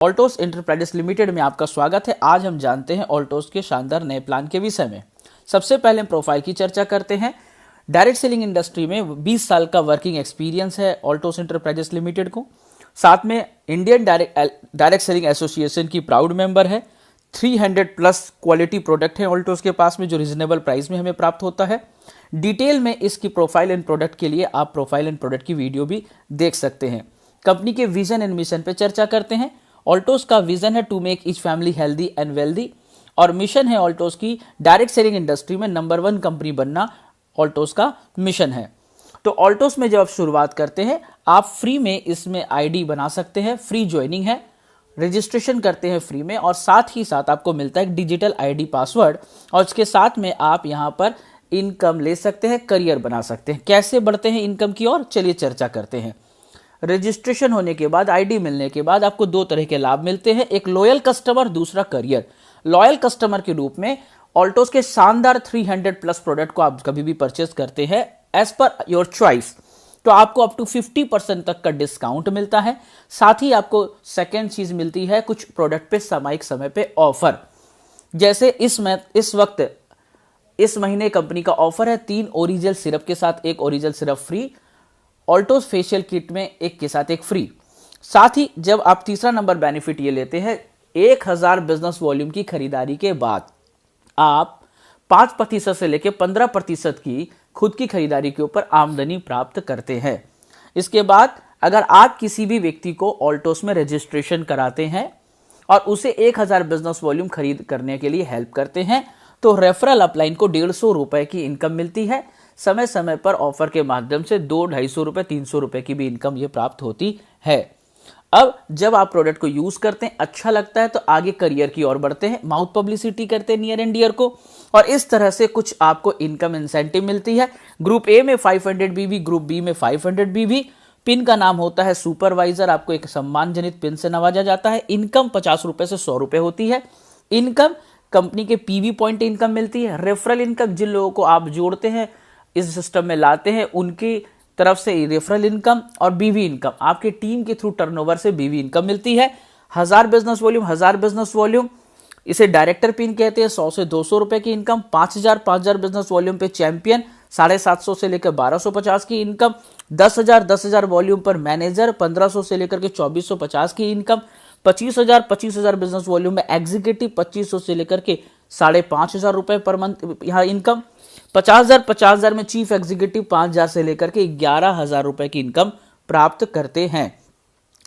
Altos enterprises limited में आपका स्वागत है। आज हम जानते हैं ऑल्टोस के शानदार नए प्लान के विषय में। सबसे पहले हम प्रोफाइल की चर्चा करते हैं। डायरेक्ट सेलिंग इंडस्ट्री में 20 साल का वर्किंग एक्सपीरियंस है ऑल्टोस एंटरप्राइजेस लिमिटेड को। साथ में इंडियन डायरेक्ट सेलिंग एसोसिएशन की प्राउड मेंबर है। 300 प्लस क्वालिटी प्रोडक्ट है ऑल्टोस के पास में, जो रीजनेबल प्राइस में हमें प्राप्त होता है। डिटेल में इसकी प्रोफाइल एंड प्रोडक्ट के लिए आप प्रोफाइल एंड प्रोडक्ट की वीडियो भी देख सकते हैं। कंपनी के विजन एंड मिशन पे चर्चा करते हैं। ऑल्टोस का विजन है to make each family healthy and wealthy, और मिशन है ऑल्टोस की डायरेक्ट सेलिंग इंडस्ट्री में नंबर 1 कंपनी बनना ऑल्टोस का मिशन है। तो ऑल्टोस में जब आप शुरुआत करते हैं, आप फ्री में इसमें आईडी बना सकते हैं। फ्री ज्वाइनिंग है, रजिस्ट्रेशन करते हैं फ्री में, और साथ ही साथ आपको मिलता है एक डिजिटल आईडी पासवर्ड, और इसके साथ में आप यहां पर इनकम ले सकते हैं, करियर बना सकते हैं। कैसे बढ़ते हैं इनकम की ओर, चलिए चर्चा करते हैं। रजिस्ट्रेशन होने के बाद, आईडी मिलने के बाद आपको 2 तरह के लाभ मिलते हैं, एक लॉयल कस्टमर, दूसरा करियर। लॉयल कस्टमर के रूप में ऑल्टोस के शानदार 300 प्लस प्रोडक्ट को आप कभी भी परचेस करते हैं एज पर योर चॉइस, तो आपको अप टू 50% तक का डिस्काउंट मिलता है। साथ ही आपको सेकेंड चीज मिलती है, कुछ प्रोडक्ट पे सामयिक समय पे ऑफर। जैसे इस वक्त इस महीने कंपनी का ऑफर है 3 ओरिजिनल सिरप के साथ 1 ओरिजिनल सिरप फ्री, ऑल्टोस फेशियल किट में 1 के साथ 1 फ्री। साथ ही जब आप तीसरा नंबर बेनिफिट ये लेते हैं, 1000 बिजनेस वॉल्यूम की खरीदारी के बाद आप 5% से लेकर 15% की खुद की खरीदारी के ऊपर आमदनी प्राप्त करते हैं। इसके बाद अगर आप किसी भी व्यक्ति को ऑल्टोस में रजिस्ट्रेशन कराते हैं और उसे 1000 बिजनेस वॉल्यूम खरीद करने के लिए हेल्प करते हैं, तो रेफरल अपलाइन को 150 रुपए की इनकम मिलती है। समय समय पर ऑफर के माध्यम से 200-250 रुपए 300 रुपए की भी इनकम ये प्राप्त होती है। अब जब आप प्रोडक्ट को यूज करते हैं, अच्छा लगता है, तो आगे करियर की ओर बढ़ते हैं, माउथ पब्लिसिटी करते हैं नियर एंड डियर को, और इस तरह से कुछ आपको इनकम इंसेंटिव मिलती है। ग्रुप ए में 500 बीवी, ग्रुप बी में 500 बीवी। पिन का नाम होता है सुपरवाइजर, आपको एक सम्मानजनित पिन से नवाजा जाता है। इनकम 50 रुपए से 100 रुपए होती है। इनकम कंपनी के पीवी पॉइंट इनकम मिलती है। रेफरल इनकम, जिन लोगों को आप जोड़ते हैं, इस सिस्टम में लाते हैं, उनकी तरफ से रेफरल इनकम, और बीवी इनकम, आपके टीम के थ्रू टर्नओवर से बीवी इनकम मिलती है। 1000 बिजनेस वॉल्यूम इसे डायरेक्टर पिन कहते हैं, 100 से 200 रुपए की इनकम। 5000 बिजनेस वॉल्यूम पे चैंपियन, 750 से लेकर 1250 की इनकम। 10,000 वॉल्यूम पर मैनेजर, 1500 से लेकर के 2450 की इनकम। 25,000 बिजनेस वॉल्यूम में एग्जीक्यूटिव, 2500 से लेकर के 5,500 रुपए पर मंथ यहाँ इनकम। 50,000 में चीफ एग्जीक्यूटिव, 5,000 से लेकर के 11,000 रुपए की इनकम प्राप्त करते हैं।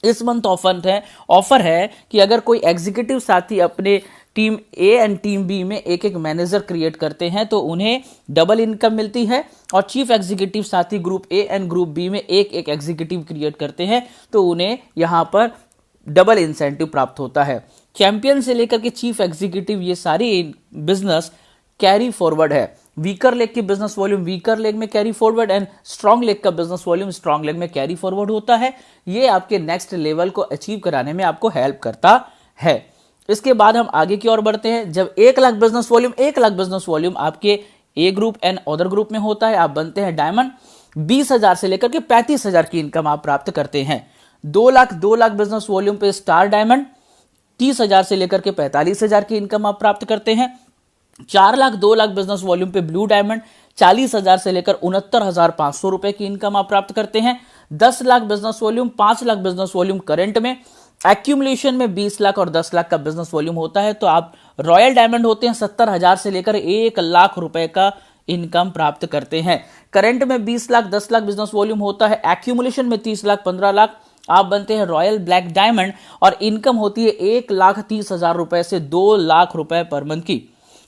इस मंथ ऑफर है कि अगर कोई एग्जीक्यूटिव साथी अपने team A and team B में एक मैनेजर क्रिएट करते हैं, तो उन्हें डबल इनकम मिलती है, और चीफ एग्जीक्यूटिव साथी group A and group B में एक एग्जीक्यूटिव क्रिएट करते हैं, तो उन्हें यहां पर डबल इंसेंटिव प्राप्त होता है। चैंपियन से लेकर के चीफ एग्जीक्यूटिव, ये सारी बिजनेस कैरी फॉरवर्ड है। वीकर लेग की बिजनेस वॉल्यूम वीकर लेग में carry forward, and strong leg का बिजनेस वॉल्यूम स्ट्रॉन्ग लेग में कैरी फॉरवर्ड होता है। ये आपके नेक्स्ट लेवल को अचीव कराने में आपको हेल्प करता है। इसके बाद हम आगे की ओर बढ़ते हैं। जब 1 लाख बिजनेस वॉल्यूम आपके ए ग्रुप एंड अदर ग्रुप में होता है, आप बनते हैं डायमंड। 20,000 से लेकर के 35,000 की इनकम आप प्राप्त करते हैं। 2 लाख बिजनेस वॉल्यूम पे स्टार डायमंड, 30,000 से लेकर के 45,000 की इनकम आप प्राप्त करते हैं। 2 लाख बिजनेस वॉल्यूम पे ब्लू डायमंड, 40,000 से लेकर 69,500 रुपए की इनकम आप प्राप्त करते हैं। 10 lakh business volume, 5 lakh business volume current में, एक्यूमुलेशन में 20 लाख और 10 लाख का बिजनेस वॉल्यूम होता है, तो आप रॉयल डायमंड होते हैं। 70,000 से लेकर 1 लाख रुपए का इनकम प्राप्त करते हैं। करंट में 20 लाख 10 लाख बिजनेस वॉल्यूम होता है, एक्यूमुलेशन में 30 लाख 15 लाख, आप बनते हैं रॉयल ब्लैक डायमंड, और इनकम होती है 1,30,000 रुपए से 2 लाख रुपए पर मंथ की।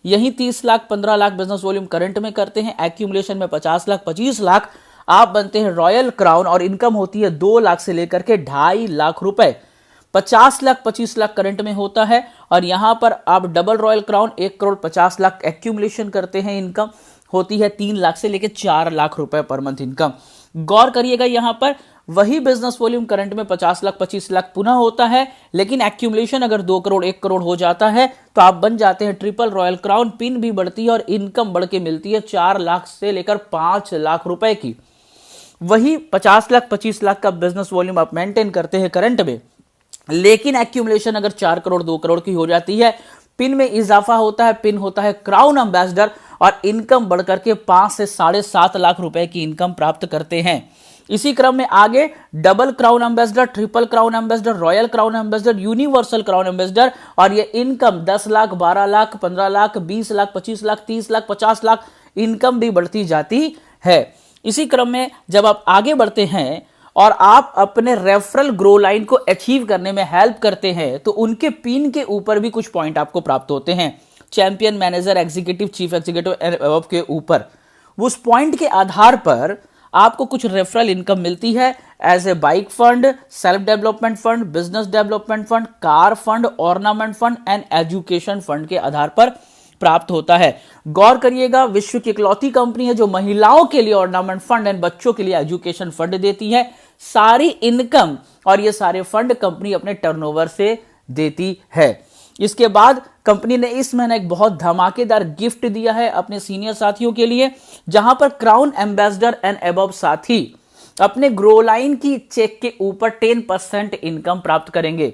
यही 30 lakh 15 lakh business volume current में करते हैं, एक्यूमुलेशन में 50 लाख 25 लाख, आप बनते हैं रॉयल क्राउन, और इनकम होती है 2 लाख से लेकर के 2.5 लाख रुपए। 50 लाख 25 लाख करंट में होता है, और यहां पर आप double royal crown 1 crore 50 lakh accumulation करते हैं, इनकम होती है 3 लाख से लेकर 4 लाख रुपए पर मंथ इनकम। गौर करिएगा, यहां पर वही बिजनेस वॉल्यूम करंट में 50 लाख 25 लाख पुनः होता है, लेकिन एक्यूमुलेशन अगर 2 करोड़ 1 करोड़ हो जाता है, तो आप बन जाते हैं ट्रिपल रॉयल क्राउन। पिन भी बढ़ती है और इनकम बढ़ के मिलती है 4 लाख से लेकर 5 लाख रुपए की। वही 50 लाख 25 लाख का बिजनेस वॉल्यूम आप मेंटेन करते हैं करंट में, लेकिन एक्यूमुलेशन अगर 4 करोड़ 2 करोड़ की हो जाती है, पिन में इजाफा होता है, पिन होता है क्राउन एम्बेसडर, और इनकम बढ़कर के 5 से 7.5 लाख रुपए की इनकम प्राप्त करते हैं। इसी क्रम में आगे double crown ambassador, triple crown ambassador, royal crown ambassador, universal crown ambassador, और ये इनकम 10 लाख, 12 लाख, 15 लाख, 20 लाख, 25 लाख, 30 लाख, 50 लाख इनकम भी बढ़ती जाती है। इसी क्रम में जब आप आगे बढ़ते हैं और आप अपने रेफरल ग्रो लाइन को अचीव करने में हेल्प करते हैं, तो उनके पिन के ऊपर भी कुछ पॉइंट आपको प्राप्त होते हैं। Champion, manager, executive, chief executive के ऊपर उस पॉइंट के आधार पर आपको कुछ रेफरल इनकम मिलती है as a bike fund, self development fund, business development fund, car fund, ornament fund and education fund के आधार पर प्राप्त होता है। गौर करिएगा, विश्व की इकलौती कंपनी है जो महिलाओं के लिए ऑर्नामेंट फंड एंड बच्चों के लिए एजुकेशन फंड देती है। सारी इनकम और ये सारे फंड कंपनी अपने टर्नओवर से देती है। इसके बाद कंपनी ने इस महीने एक बहुत धमाकेदार गिफ्ट दिया है अपने सीनियर साथियों के लिए, जहां पर क्राउन एम्बेसडर एंड अबव साथी अपने ग्रो लाइन की चेक के ऊपर 10% इनकम प्राप्त करेंगे।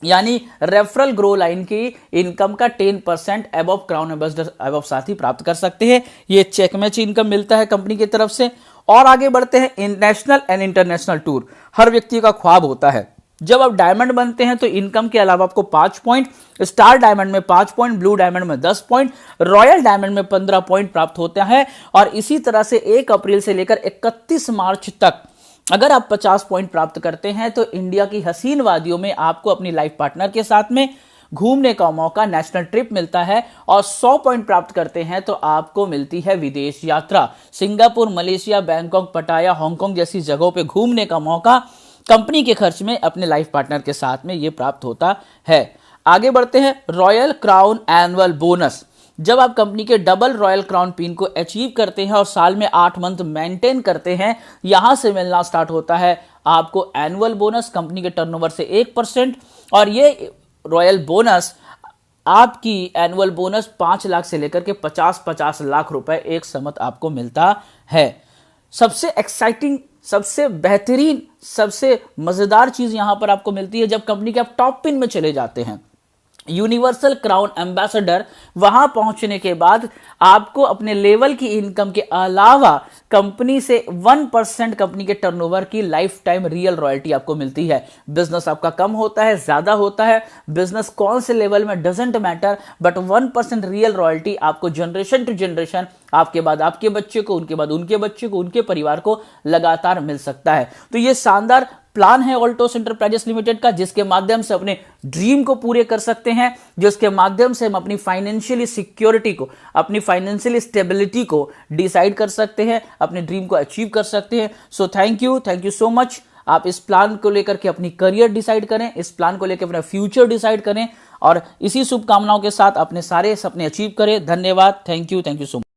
यानी रेफरल ग्रो लाइन की इनकम का 10% अबव क्राउन एम्बेसडर अबव साथी प्राप्त कर सकते हैं। ये चेक मैच इनकम मिलता है कंपनी की तरफ से। और आगे बढ़ते हैं, नेशनल एंड इंटरनेशनल टूर हर व्यक्ति का ख्वाब होता है। जब आप डायमंड बनते हैं तो इनकम के अलावा आपको 5 पॉइंट, स्टार डायमंड में 5 पॉइंट, ब्लू डायमंड में 10 पॉइंट, रॉयल डायमंड में 15 पॉइंट प्राप्त होते हैं। और इसी तरह से 1 अप्रैल से लेकर 31 मार्च तक अगर आप 50 पॉइंट प्राप्त करते हैं तो इंडिया की हसीन वादियों में आपको अपनी लाइफ पार्टनर के साथ में घूमने का मौका, नेशनल ट्रिप मिलता है। और 100 पॉइंट प्राप्त करते हैं तो आपको मिलती है विदेश यात्रा, सिंगापुर, मलेशिया, बैंकॉक, पटाया, हांगकांग जैसी जगहों पे घूमने का मौका कंपनी के खर्च में अपने लाइफ पार्टनर के साथ में यह प्राप्त होता है। आगे बढ़ते हैं, रॉयल क्राउन एनुअल बोनस। जब आप कंपनी के डबल रॉयल क्राउन पिन को अचीव करते हैं और साल में 8 मंथ मेंटेन करते हैं, यहां से मिलना स्टार्ट होता है आपको एनुअल बोनस कंपनी के टर्नओवर से 1%। और ये रॉयल बोनस आपकी एनुअल बोनस 5 लाख से लेकर के 50 लाख रुपए एक समत आपको मिलता है। सबसे एक्साइटिंग, सबसे बेहतरीन, सबसे मजेदार चीज यहां पर आपको मिलती है जब कंपनी के आप टॉप पिन में चले जाते हैं, यूनिवर्सल क्राउन एम्बेसडर। वहां पहुंचने के बाद आपको अपने लेवल की इनकम के अलावा कंपनी से 1% कंपनी के टर्नओवर की लाइफ टाइम रियल रॉयल्टी आपको मिलती है। बिजनेस आपका कम होता है, ज्यादा होता है, बिजनेस कौन से लेवल में doesn't matter, but 1% real royalty आपको जनरेशन टू जनरेशन, आपके बाद आपके बच्चे को, उनके बाद उनके बच्चे को, उनके परिवार को लगातार मिल सकता है। तो ये शानदार प्लान है ऑल्टोस एंटरप्राइजेस लिमिटेड का, जिसके माध्यम से अपने ड्रीम को पूरे कर सकते हैं, जिसके माध्यम से हम अपनी फाइनेंशियली सिक्योरिटी को, अपनी फाइनेंशियली स्टेबिलिटी को डिसाइड कर सकते हैं, अपने ड्रीम को अचीव कर सकते हैं। So thank you so much. आप इस प्लान को लेकर के अपनी करियर डिसाइड करें, इस प्लान को लेकर अपना फ्यूचर डिसाइड करें, और इसी शुभकामनाओं के साथ अपने सारे सपने अचीव करें। धन्यवाद, थैंक यू सो मच।